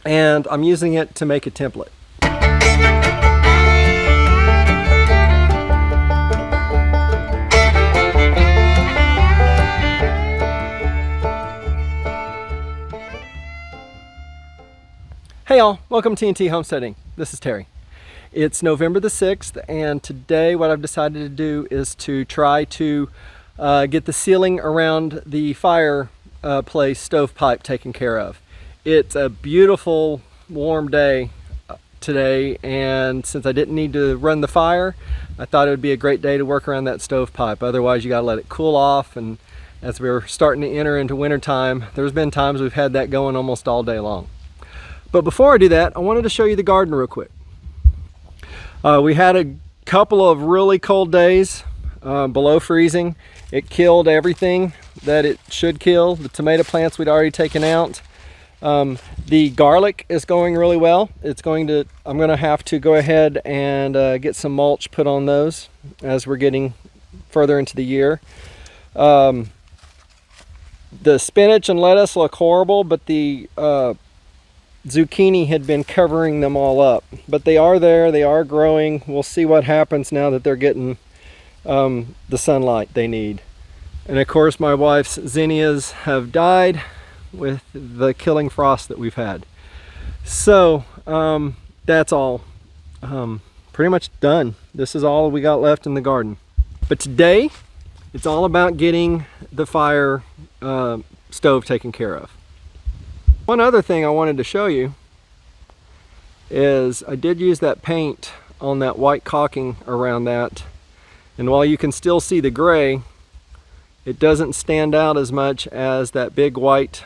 and I'm using it to make a template. Hey y'all, welcome to T&T Homesteading. This is Terry. It's November the 6th, and today what I've decided to do is to try to get the ceiling around the fireplace stovepipe taken care of. It's a beautiful warm day today, and since I didn't need to run the fire, I thought it would be a great day to work around that stovepipe. Otherwise you gotta let it cool off, and as we're starting to enter into winter time, there's been times we've had that going almost all day long. But before I do that, I wanted to show you the garden real quick. We had a couple of really cold days below freezing. It killed everything that it should kill. The tomato plants we'd already taken out. The garlic is going really well. I'm gonna have to go ahead and get some mulch put on those as we're getting further into the year. The spinach and lettuce look horrible, but the zucchini had been covering them all up, but they are there, they are growing. We'll see what happens now that they're getting the sunlight they need. And of course my wife's zinnias have died with the killing frost that we've had. So that's all pretty much done. This is all we got left in the garden. But today it's all about getting the fire stove taken care of. One other thing I wanted to show you is I did use that paint on that white caulking around that, and while you can still see the gray, it doesn't stand out as much as that big white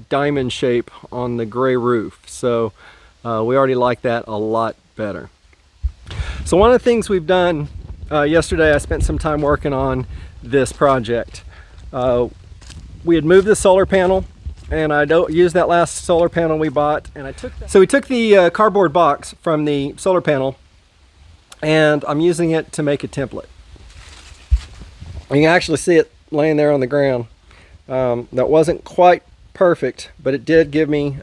diamond shape on the gray roof. So we already like that a lot better. So one of the things we've done, yesterday I spent some time working on this project. We had moved the solar panel, and I don't use that last solar panel we bought, and I took that. So we took the cardboard box from the solar panel, and I'm using it to make a template. You can actually see it laying there on the ground. That wasn't quite perfect, but it did give me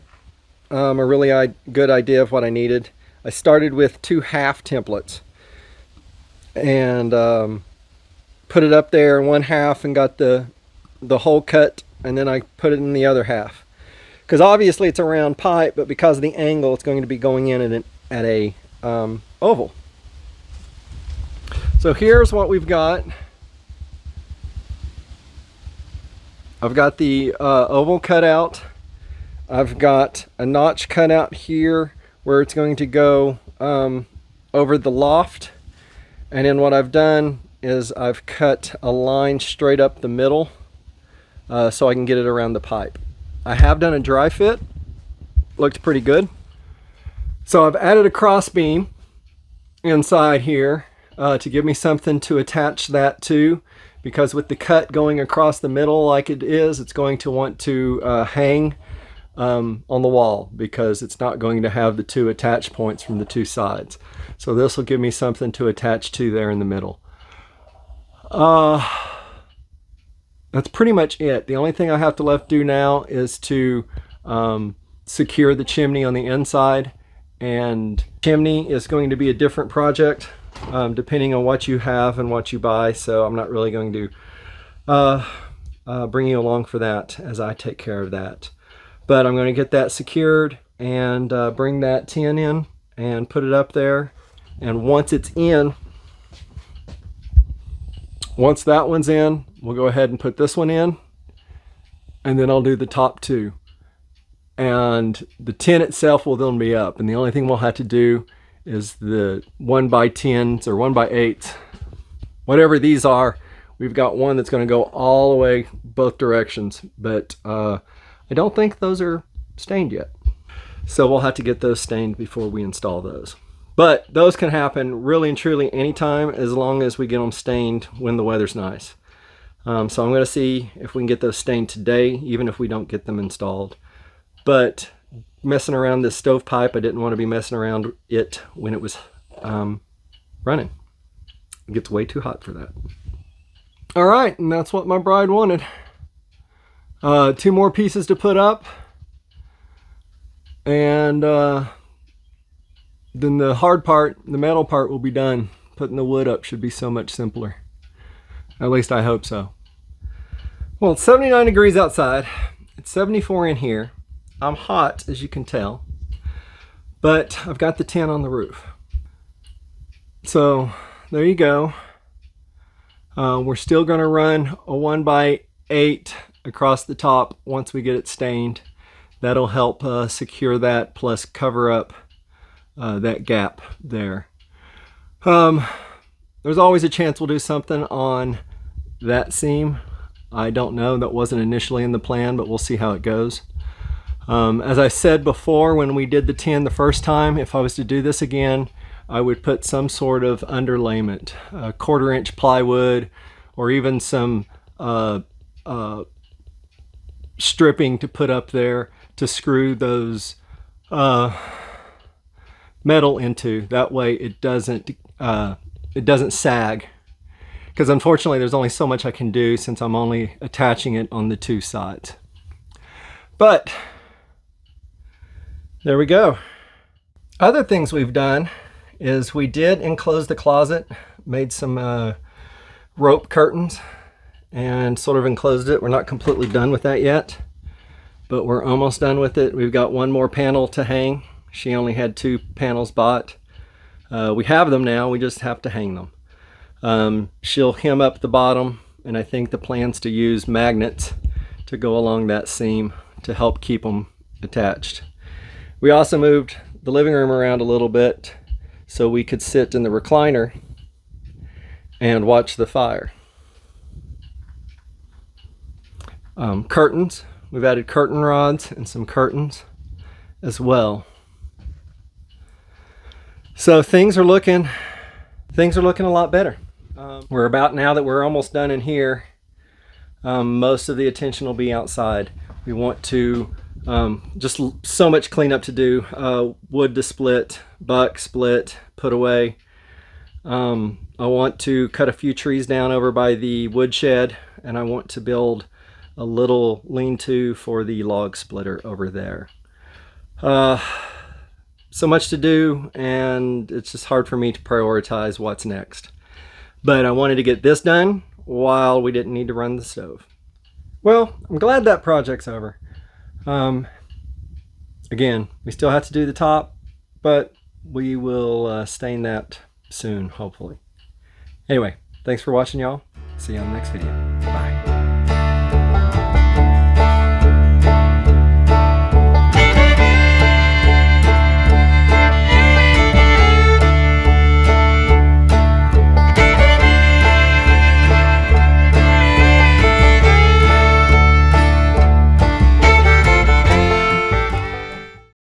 a really good idea of what I needed. I started with 2 half templates and put it up there in 1 half and got the hole cut, and then I put it in the other half, because obviously it's a round pipe, but because of the angle it's going to be going in at a oval. So here's what we've got. I've got the oval cut out. I've got a notch cut out here where it's going to go over the loft, and then what I've done is I've cut a line straight up the middle so I can get it around the pipe. I have done a dry fit, looked pretty good. So I've added a cross beam inside here to give me something to attach that to, because with the cut going across the middle like it is, it's going to want to hang on the wall, because it's not going to have the 2 attach points from the 2 sides. So this will give me something to attach to there in the middle. That's pretty much it. The only thing I have to left do now is to secure the chimney on the inside, and chimney is going to be a different project depending on what you have and what you buy, so I'm not really going to bring you along for that as I take care of that. But I'm going to get that secured and bring that tin in and put it up there, and once it's in, once that one's in, we'll go ahead and put this one in, and then I'll do the top 2. And the tin itself will then be up, and the only thing we'll have to do is the 1x10s or 1x8s, whatever these are. We've got one that's going to go all the way both directions, but I don't think those are stained yet. So we'll have to get those stained before we install those. But those can happen really and truly anytime, as long as we get them stained when the weather's nice. So I'm going to see if we can get those stained today, even if we don't get them installed. But messing around this stovepipe, I didn't want to be messing around it when it was running. It gets way too hot for that. All right, and that's what my bride wanted. 2 more pieces to put up. And then the hard part, the metal part, will be done. Putting the wood up should be so much simpler. At least I hope so. Well, it's 79 degrees outside. It's 74 in here. I'm hot, as you can tell. But I've got the tent on the roof. So there you go. We're still going to run a 1x8 across the top once we get it stained. That'll help secure that, plus cover up that gap there. There's always a chance we'll do something on that seam. I don't know, that wasn't initially in the plan, but we'll see how it goes. As I said before, when we did the tin the first time, if I was to do this again, I would put some sort of underlayment, a 1/4 inch plywood, or even some stripping to put up there to screw those metal into. That way it doesn't sag. Because unfortunately there's only so much I can do since I'm only attaching it on the 2 sides. But there we go. Other things we've done is we did enclose the closet, made some rope curtains and sort of enclosed it. We're not completely done with that yet, but we're almost done with it. We've got one more panel to hang. She only had 2 panels bought. We have them now, we just have to hang them. She'll hem up the bottom, and I think the plan's to use magnets to go along that seam to help keep them attached. We also moved the living room around a little bit so we could sit in the recliner and watch the fire. Curtains, we've added curtain rods and some curtains as well. So things are looking a lot better. We're about, now that we're almost done in here, most of the attention will be outside. We want to just so much cleanup to do. Wood to split, buck, split, put away. I want to cut a few trees down over by the woodshed, and I want to build a little lean-to for the log splitter over there. So much to do, and it's just hard for me to prioritize what's next. But I wanted to get this done while we didn't need to run the stove. Well, I'm glad that project's over. Again, we still have to do the top, but we will stain that soon, hopefully. Anyway, thanks for watching, y'all. See you on the next video.